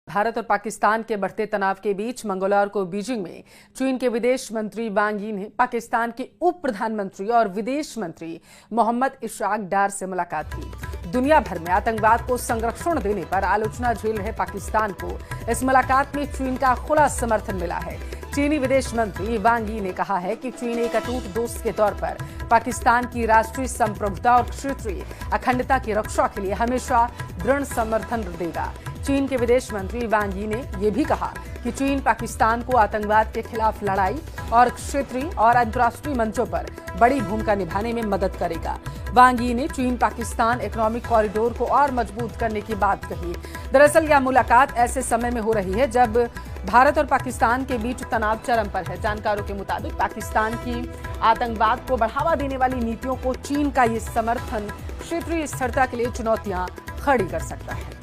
भारत और पाकिस्तान के बढ़ते तनाव के बीच मंगलवार को बीजिंग में चीन के विदेश मंत्री वांग यी ने पाकिस्तान के उप प्रधानमंत्री और विदेश मंत्री मोहम्मद इशराक डार से मुलाकात की। दुनिया भर में आतंकवाद को संरक्षण देने पर आलोचना झेल रहे पाकिस्तान को इस मुलाकात में चीन का खुला समर्थन मिला है। चीनी विदेश मंत्री वांग यी ने कहा है कि चीन एक अटूट दोस्त के तौर पर पाकिस्तान की राष्ट्रीय संप्रभुता और क्षेत्रीय अखंडता की रक्षा के लिए हमेशा दृढ़ समर्थन देगा। चीन के विदेश मंत्री वांग यी ने यह भी कहा कि चीन पाकिस्तान को आतंकवाद के खिलाफ लड़ाई और क्षेत्रीय और अंतर्राष्ट्रीय मंचों पर बड़ी भूमिका निभाने में मदद करेगा। वांग यी ने चीन पाकिस्तान इकोनॉमिक कॉरिडोर को और मजबूत करने की बात कही। दरअसल यह मुलाकात ऐसे समय में हो रही है जब भारत और पाकिस्तान के बीच तनाव चरम पर है। जानकारों के मुताबिक पाकिस्तान की आतंकवाद को बढ़ावा देने वाली नीतियों को चीन का ये समर्थन क्षेत्रीय स्थिरता के लिए चुनौतियां खड़ी कर सकता है।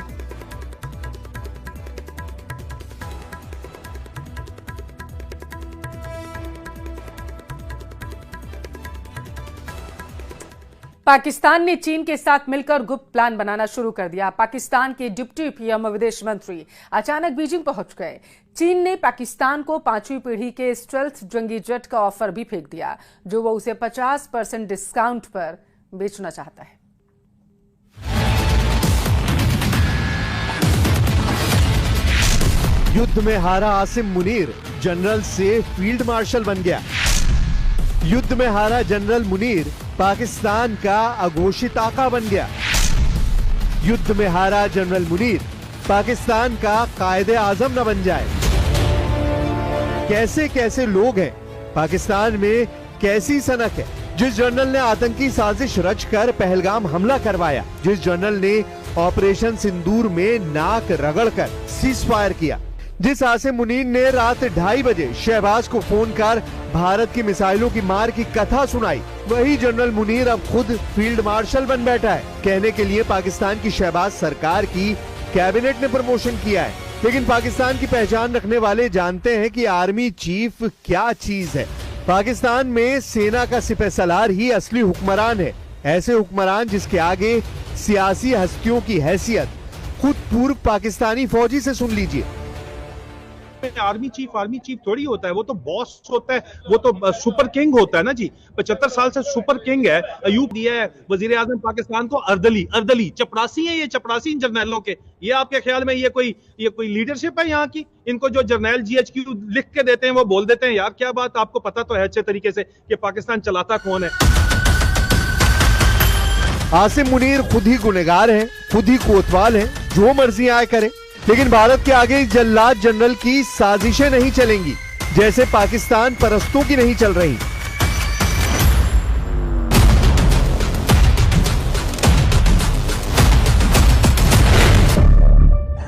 पाकिस्तान ने चीन के साथ मिलकर गुप्त प्लान बनाना शुरू कर दिया। पाकिस्तान के डिप्टी पीएम विदेश मंत्री अचानक बीजिंग पहुंच गए। चीन ने पाकिस्तान को 5वीं पीढ़ी के स्टेल्थ जंगी जेट का ऑफर भी फेंक दिया, जो वो उसे 50% डिस्काउंट पर बेचना चाहता है। युद्ध में हारा आसिम मुनीर जनरल से फील्ड मार्शल बन गया। युद्ध में हारा जनरल मुनीर पाकिस्तान का अघोषित आका बन गया। युद्ध में हारा जनरल मुनीर पाकिस्तान का कायदे आजम न बन जाए। कैसे कैसे लोग हैं, पाकिस्तान में कैसी सनक है। जिस जनरल ने आतंकी साजिश रचकर पहलगाम हमला करवाया, जिस जनरल ने ऑपरेशन सिंदूर में नाक रगड़कर सीज फायर किया, जिस आसिम मुनीर ने रात 2:30 बजे शहबाज को फोन कर भारत की मिसाइलों की मार की कथा सुनाई, वही जनरल मुनीर अब खुद फील्ड मार्शल बन बैठा है। कहने के लिए पाकिस्तान की शहबाज सरकार की कैबिनेट ने प्रमोशन किया है, लेकिन पाकिस्तान की पहचान रखने वाले जानते हैं कि आर्मी चीफ क्या चीज है। पाकिस्तान में सेना का सिपहसालार ही असली हुक्मरान है। ऐसे हुक्मरान जिसके आगे सियासी हस्तियों की हैसियत खुद पूर्व पाकिस्तानी फौजी से सुन लीजिए। आर्मी चीफ थोड़ी होता है, वो तो बॉस होता है, वो तो सुपर किंग होता है ना जी। 75 साल से सुपर किंग है। अयूब दिया है वजीर आजम पाकिस्तान को अर्दली चपरासी है। ये चपरासी इन जर्नैलों के, ये आपके ख्याल में ये कोई लीडरशिप है यहाँ की? इनको जो जर्नैल GHQ लिख के देते हैं वो बोल देते हैं। यार क्या बात, आपको पता तो है अच्छे तरीके से कि पाकिस्तान चलाता कौन है। आसिम मुनीर खुद ही गुनहगार है, खुद ही कोतवाल है, जो मर्जी आए करे। लेकिन भारत के आगे जल्लाद जनरल की साजिशें नहीं चलेंगी, जैसे पाकिस्तान परस्तों की नहीं चल रही।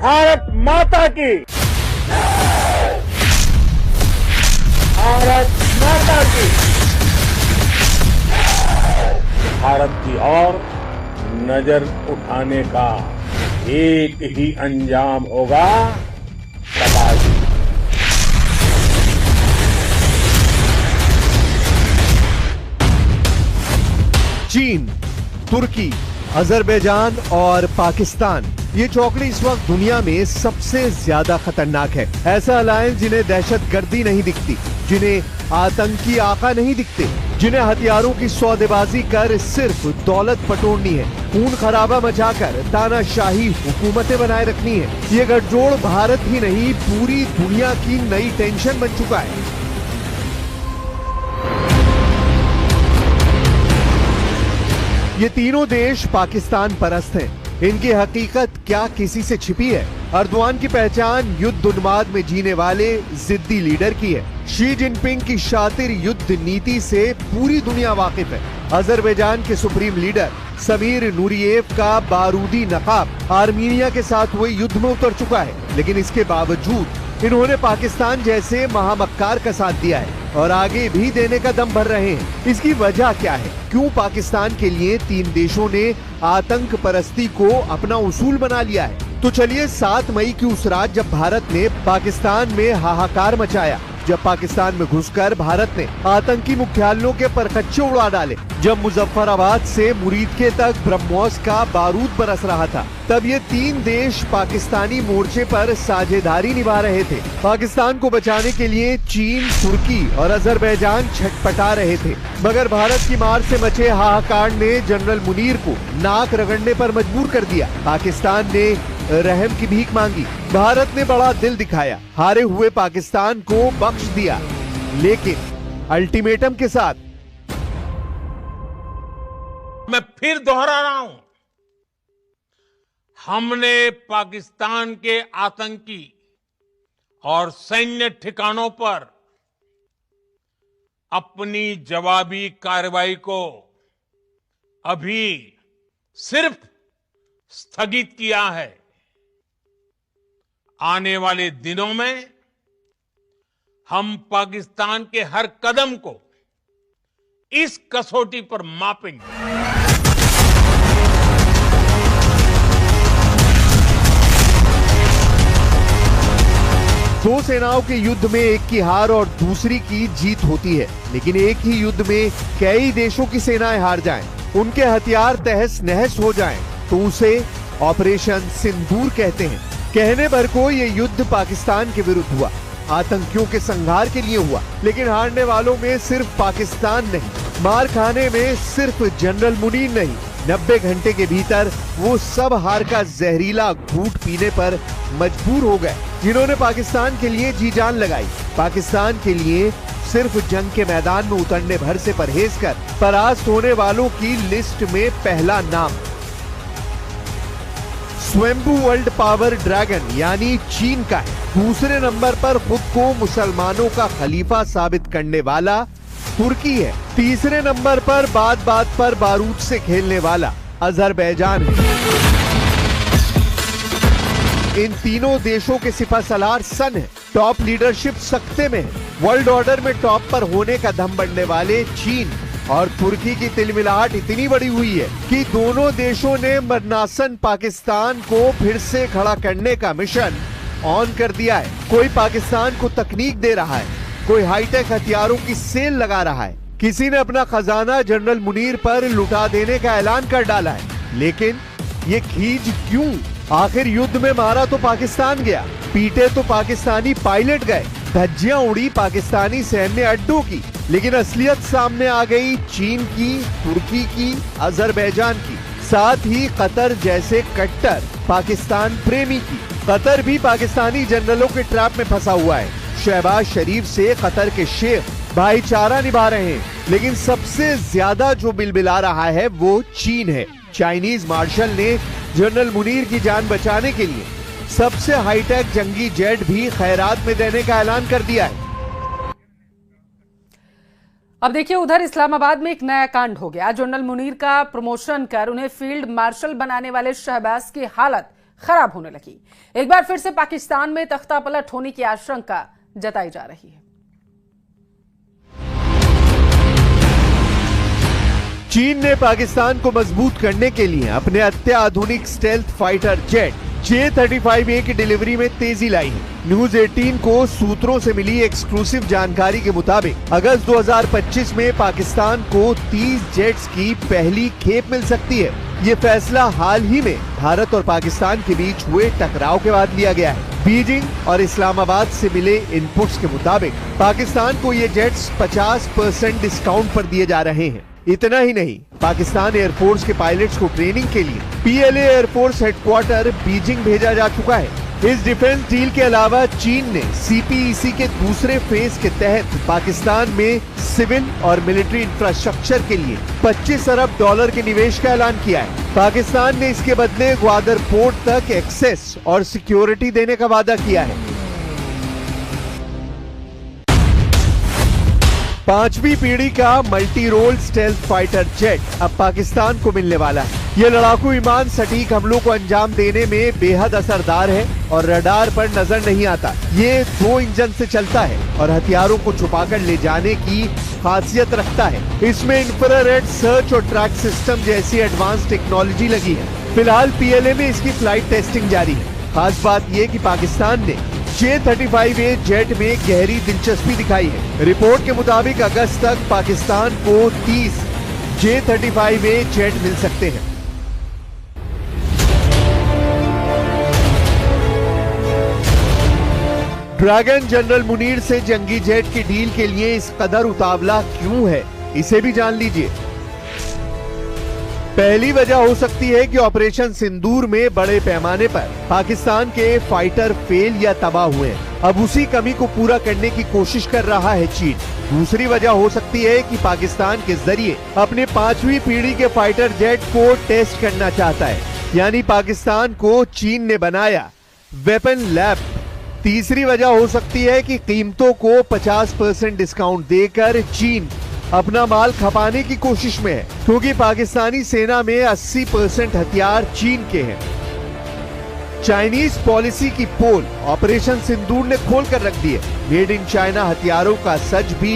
भारत माता की, भारत माता की, भारत की ओर नजर उठाने का एक ही अंजाम होगा, तबाही। चीन, तुर्की, अजरबैजान और पाकिस्तान, ये चौकड़ी इस वक्त दुनिया में सबसे ज्यादा खतरनाक है। ऐसा अलायंस जिन्हें दहशतगर्दी नहीं दिखती, जिन्हें आतंकी आका नहीं दिखते, जिन्हें हथियारों की सौदेबाजी कर सिर्फ दौलत पटोड़नी है, खून खराबा मचाकर तानाशाही हुकूमतें बनाए रखनी है। ये गठजोड़ भारत ही नहीं पूरी दुनिया की नई टेंशन बन चुका है। ये तीनों देश पाकिस्तान परस्त हैं। इनकी हकीकत क्या किसी से छिपी है? अर्दवान की पहचान युद्ध उन्माद में जीने वाले जिद्दी लीडर की है। शी जिनपिंग की शातिर युद्ध नीति से पूरी दुनिया वाकिफ है। अजरबैजान के सुप्रीम लीडर समीर नूरियेव का बारूदी नकाब आर्मीनिया के साथ हुए युद्ध में उतर चुका है, लेकिन इसके बावजूद इन्होंने पाकिस्तान जैसे महामक्कार का साथ दिया है और आगे भी देने का दम भर रहे हैं। इसकी वजह क्या है? क्यों पाकिस्तान के लिए तीन देशों ने आतंक परस्ती को अपना उसूल बना लिया है? तो चलिए 7 मई की उस रात जब भारत ने पाकिस्तान में हाहाकार मचाया, जब पाकिस्तान में घुसकर भारत ने आतंकी मुख्यालयों के परखच्चे उड़ा डाले, जब मुजफ्फराबाद से मुरीदके तक ब्रह्मोस का बारूद बरस रहा था, तब ये तीन देश पाकिस्तानी मोर्चे पर साझेदारी निभा रहे थे। पाकिस्तान को बचाने के लिए चीन, तुर्की और अजरबैजान छटपटा रहे थे, मगर भारत की मार से मचे हाहाकार ने जनरल मुनीर को नाक रगड़ने पर मजबूर कर दिया। पाकिस्तान ने रहम की भीख मांगी, भारत ने बड़ा दिल दिखाया, हारे हुए पाकिस्तान को बख्श दिया, लेकिन अल्टीमेटम के साथ। मैं फिर दोहरा रहा हूं, हमने पाकिस्तान के आतंकी और सैन्य ठिकानों पर अपनी जवाबी कार्रवाई को अभी सिर्फ स्थगित किया है। आने वाले दिनों में हम पाकिस्तान के हर कदम को इस कसौटी पर मापेंगे। दो सेनाओं के युद्ध में एक की हार और दूसरी की जीत होती है, लेकिन एक ही युद्ध में कई देशों की सेनाएं हार जाएं, उनके हथियार तहस नहस हो जाएं, तो उसे ऑपरेशन सिंदूर कहते हैं। कहने भर को ये युद्ध पाकिस्तान के विरुद्ध हुआ, आतंकियों के संहार के लिए हुआ, लेकिन हारने वालों में सिर्फ पाकिस्तान नहीं, मार खाने में सिर्फ जनरल मुनीर नहीं, 90 घंटे के भीतर वो सब हार का जहरीला घूंट पीने पर मजबूर हो गए, जिन्होंने पाकिस्तान के लिए जी जान लगाई। पाकिस्तान के लिए सिर्फ जंग के मैदान में उतरने भर से परहेज कर परास्त होने वालों की लिस्ट में पहला नाम स्वयंभू वर्ल्ड पावर ड्रैगन यानी चीन का है। दूसरे नंबर पर खुद को मुसलमानों का खलीफा साबित करने वाला तुर्की है। तीसरे नंबर पर बात बात पर बारूद से खेलने वाला अजरबैजान है। इन तीनों देशों के सिपहसालार सन है, टॉप लीडरशिप सख्ते में है। वर्ल्ड ऑर्डर में टॉप पर होने का दम बढ़ने वाले चीन और तुर्की की तिलमिलाहट इतनी बड़ी हुई है कि दोनों देशों ने मरनासन पाकिस्तान को फिर से खड़ा करने का मिशन ऑन कर दिया है। कोई पाकिस्तान को तकनीक दे रहा है, कोई हाईटेक हथियारों की सेल लगा रहा है, किसी ने अपना खजाना जनरल मुनीर पर लुटा देने का ऐलान कर डाला है। लेकिन ये खींच क्यों? आखिर युद्ध में मारा तो पाकिस्तान गया, पीटे तो पाकिस्तानी पायलट गए, धज्जियां उड़ी पाकिस्तानी सैन्य अड्डों की, लेकिन असलियत सामने आ गई चीन की, तुर्की की, अजरबैजान की, साथ ही कतर जैसे कट्टर पाकिस्तान प्रेमी की। कतर भी पाकिस्तानी जनरलों के ट्रैप में फंसा हुआ है। शहबाज शरीफ से कतर के शेख भाईचारा निभा रहे हैं, लेकिन सबसे ज्यादा जो बिलबिला रहा है वो चीन है। चाइनीज मार्शल ने जनरल मुनीर की जान बचाने के लिए सबसे हाईटेक जंगी जेट भी खैरात में देने का ऐलान कर दिया है। अब देखिए, उधर इस्लामाबाद में एक नया कांड हो गया। जनरल मुनीर का प्रमोशन कर उन्हें फील्ड मार्शल बनाने वाले शहबाज की हालत खराब होने लगी। एक बार फिर से पाकिस्तान में तख्ता पलट होने की आशंका जताई जा रही है। चीन ने पाकिस्तान को मजबूत करने के लिए अपने अत्याधुनिक स्टेल्थ फाइटर जेट J-35A की डिलीवरी में तेजी लाई है। न्यूज 18 को सूत्रों से मिली एक्सक्लूसिव जानकारी के मुताबिक अगस्त 2025 में पाकिस्तान को 30 जेट्स की पहली खेप मिल सकती है। ये फैसला हाल ही में भारत और पाकिस्तान के बीच हुए टकराव के बाद लिया गया है। बीजिंग और इस्लामाबाद से मिले इनपुट्स के मुताबिक पाकिस्तान को ये जेट्स 50% डिस्काउंट पर दिए जा रहे हैं। इतना ही नहीं, पाकिस्तान एयरफोर्स के पायलट्स को ट्रेनिंग के लिए PLA एयरफोर्स हेडक्वार्टर बीजिंग भेजा जा चुका है। इस डिफेंस डील के अलावा चीन ने CPEC के दूसरे फेज के तहत पाकिस्तान में सिविल और मिलिट्री इंफ्रास्ट्रक्चर के लिए $25 अरब के निवेश का ऐलान किया है। पाकिस्तान ने इसके बदले ग्वादर पोर्ट तक एक्सेस और सिक्योरिटी देने का वादा किया है। 5वीं पीढ़ी का multi role stealth fighter jet अब पाकिस्तान को मिलने वाला है। ये लड़ाकू विमान सटीक हमलों को अंजाम देने में बेहद असरदार है और रडार पर नजर नहीं आता। ये 2 इंजन से चलता है और हथियारों को छुपाकर ले जाने की खासियत रखता है। इसमें इंफ्रारेड सर्च और ट्रैक सिस्टम जैसी एडवांस टेक्नोलॉजी लगी है। फिलहाल PLA में इसकी फ्लाइट टेस्टिंग जारी है। खास बात ये कि पाकिस्तान ने J-35A जेट में गहरी दिलचस्पी दिखाई है। रिपोर्ट के मुताबिक अगस्त तक पाकिस्तान को 30 J-35A जेट मिल सकते हैं। ड्रैगन जनरल मुनीर से जंगी जेट की डील के लिए इस कदर उतावला क्यों है, इसे भी जान लीजिए। पहली वजह हो सकती है कि ऑपरेशन सिंदूर में बड़े पैमाने पर पाकिस्तान के फाइटर फेल या तबाह हुए हैं। अब उसी कमी को पूरा करने की कोशिश कर रहा है चीन। दूसरी वजह हो सकती है कि पाकिस्तान के जरिए अपने 5वीं पीढ़ी के फाइटर जेट को टेस्ट करना चाहता है, यानी पाकिस्तान को चीन ने बनाया वेपन लैब। तीसरी वजह हो सकती है कि कीमतों को 50% डिस्काउंट देकर चीन अपना माल खपाने की कोशिश में है, क्योंकि पाकिस्तानी सेना में 80% हथियार चीन के हैं। चाइनीज पॉलिसी की पोल ऑपरेशन सिंदूर ने खोल कर रख दी है। मेड इन चाइना हथियारों का सच भी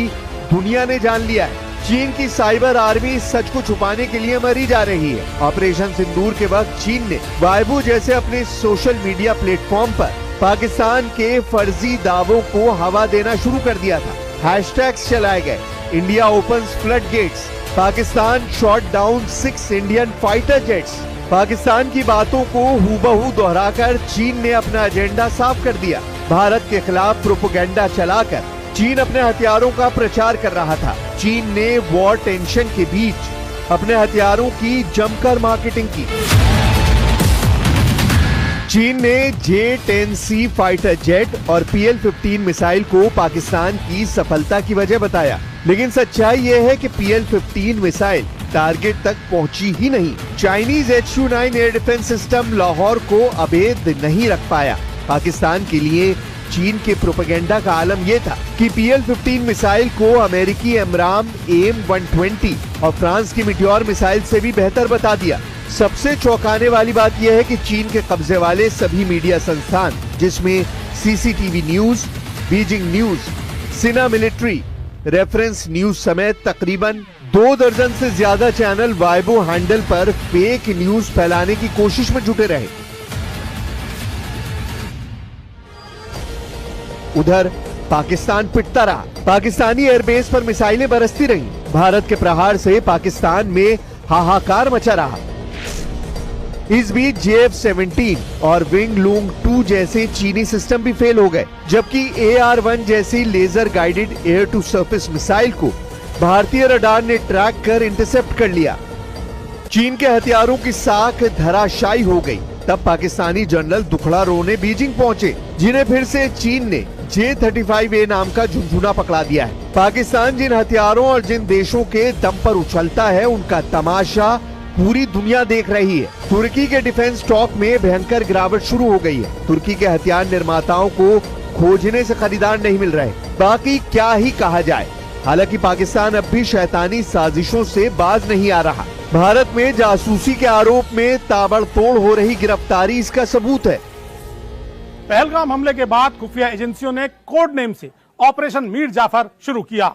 दुनिया ने जान लिया है। चीन की साइबर आर्मी सच को छुपाने के लिए मरी जा रही है। ऑपरेशन सिंदूर के वक्त चीन ने वाइबो जैसे अपने सोशल मीडिया प्लेटफॉर्म पर पाकिस्तान के फर्जी दावों को हवा देना शुरू कर दिया था। हैशटैग्स चलाए गए, India opens flood gates, Pakistan shot down 6 Indian fighter jets. Pakistan की बातों को हूबहू दोहराकर चीन ने अपना एजेंडा साफ कर दिया। भारत के खिलाफ प्रोपेगेंडा चलाकर चीन अपने हथियारों का प्रचार कर रहा था। चीन ने वॉर टेंशन के बीच अपने हथियारों की जमकर मार्केटिंग की। चीन ने J-10C फाइटर जेट और PL-15 मिसाइल को पाकिस्तान की सफलता की वजह बताया, लेकिन सच्चाई यह है कि PL-15 मिसाइल टारगेट तक पहुंची ही नहीं। Chinese HU-9 air defence system Lahore को अभेद नहीं रख पाया। पाकिस्तान के लिए चीन के प्रोपेगेंडा का आलम यह था कि PL-15 मिसाइल को अमेरिकी एमराम AIM-120 और फ्रांस की मीटियोर मिसाइल से भी बेहतर बता दिया। सबसे चौंकाने वाली बात यह है कि चीन के कब्जे वाले सभी मीडिया संस्थान, जिसमें CCTV न्यूज, बीजिंग न्यूज, सिना मिलिट्री, रेफरेंस न्यूज समेत तकरीबन 2 दर्जन से ज्यादा चैनल वाइबो हैंडल पर फेक न्यूज फैलाने की कोशिश में जुटे रहे। उधर पाकिस्तान पिटता रहा। पाकिस्तानी एयरबेस पर मिसाइलें बरसती रहीं। भारत के प्रहार से पाकिस्तान में हाहाकार मचा रहा। इस बीच JF-17 और विंग लूंग 2 जैसे चीनी सिस्टम भी फेल हो गए, जबकि AR-1 जैसी laser guided air to surface missile को भारतीय रडार ने ट्रैक कर इंटरसेप्ट कर लिया। चीन के हथियारों की साख धराशायी हो गई। तब पाकिस्तानी जनरल दुखड़ा रोने बीजिंग पहुंचे, जिन्हें फिर से चीन ने J-35A नाम का झुनझुना पकड़ा दिया है। पाकिस्तान जिन हथियारों और जिन देशों के दम पर उछलता है, उनका तमाशा पूरी दुनिया देख रही है। तुर्की के डिफेंस स्टॉक में भयंकर गिरावट शुरू हो गई है। तुर्की के हथियार निर्माताओं को खोजने से खरीदार नहीं मिल रहे। बाकी क्या ही कहा जाए। हालांकि पाकिस्तान अब भी शैतानी साजिशों से बाज नहीं आ रहा। भारत में जासूसी के आरोप में ताबड़तोड़ हो रही गिरफ्तारी इसका सबूत है। पहलगाम हमले के बाद खुफिया एजेंसियों ने कोड नेम से ऑपरेशन मीर जाफर शुरू किया,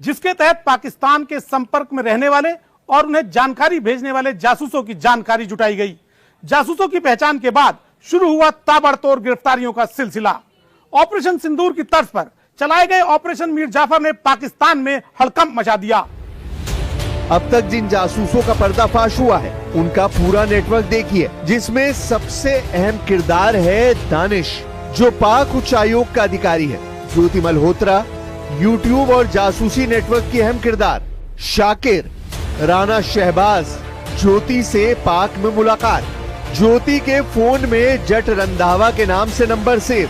जिसके तहत पाकिस्तान के संपर्क में रहने वाले और उन्हें जानकारी भेजने वाले जासूसों की जानकारी जुटाई गई। जासूसों की पहचान के बाद शुरू हुआ ताबड़तोड़ गिरफ्तारियों का सिलसिला। ऑपरेशन सिंदूर की तर्ज पर चलाए गए ऑपरेशन मीर जाफर ने पाकिस्तान में हड़कंप मचा दिया। अब तक जिन जासूसों का पर्दाफाश हुआ है, उनका पूरा नेटवर्क देखिए, जिसमें सबसे अहम किरदार है दानिश, जो पाक उच्चायोग का अधिकारी है। ज्योति मल्होत्रा, यूट्यूब और जासूसी नेटवर्क की अहम किरदार। शाकिर, राना शहबाज, ज्योति से पाक में मुलाकात, ज्योति के फोन में जट रंधावा के नाम से नंबर सेव।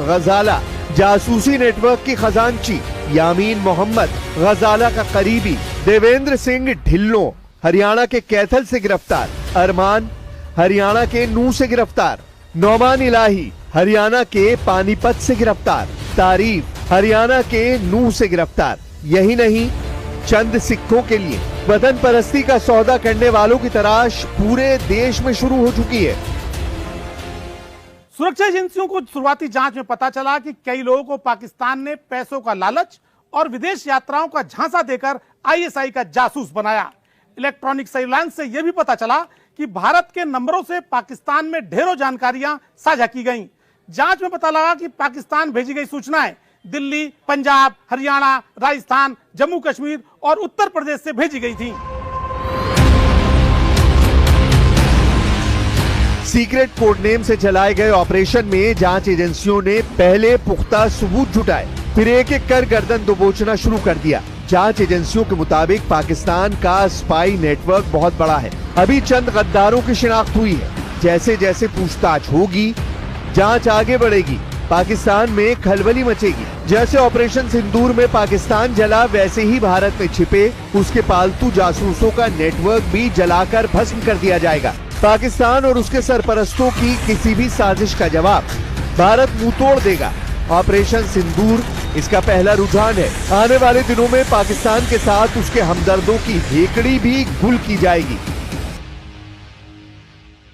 गजाला, जासूसी नेटवर्क की खजांची। यामीन मोहम्मद, गजाला का करीबी। देवेंद्र सिंह ढिल्लों, हरियाणा के कैथल से गिरफ्तार। अरमान, हरियाणा के नूह से गिरफ्तार। नौमान इलाही, हरियाणा के पानीपत से गिरफ्तार। तारीफ, हरियाणा के नूह से गिरफ्तार। यही नहीं, चंद सिक्कों के लिए वतन परस्ती का सौदा करने वालों की तलाश पूरे देश में शुरू हो चुकी है। सुरक्षा एजेंसियों को शुरुआती जांच में पता चला कि कई लोगों को पाकिस्तान ने पैसों का लालच और विदेश यात्राओं का झांसा देकर ISI का जासूस बनाया। इलेक्ट्रॉनिक सर्विलांस से यह भी पता चला कि भारत के नंबरों से पाकिस्तान में ढेरों जानकारियां साझा की गईं, जांच में पता लगा कि पाकिस्तान भेजी गई सूचनाएं दिल्ली, पंजाब, हरियाणा, राजस्थान, जम्मू कश्मीर और उत्तर प्रदेश से भेजी गई थी। सीक्रेट कोड नेम से चलाए गए ऑपरेशन में जांच एजेंसियों ने पहले पुख्ता सबूत जुटाए, फिर एक एक कर गर्दन दबोचना शुरू कर दिया। जांच एजेंसियों के मुताबिक पाकिस्तान का स्पाई नेटवर्क बहुत बड़ा है। अभी चंद गद्दारों की शिनाख्त हुई है। जैसे जैसे पूछताछ होगी, जांच आगे बढ़ेगी, पाकिस्तान में खलबली मचेगी। जैसे ऑपरेशन सिंदूर में पाकिस्तान जला, वैसे ही भारत में छिपे उसके पालतू जासूसों का नेटवर्क भी जलाकर भस्म कर दिया जाएगा। पाकिस्तान और उसके सरपरस्तों की किसी भी साजिश का जवाब भारत मुंह तोड़ देगा। ऑपरेशन सिंदूर इसका पहला रुझान है। आने वाले दिनों में पाकिस्तान के साथ उसके हमदर्दों की हेकड़ी भी गुल की जाएगी।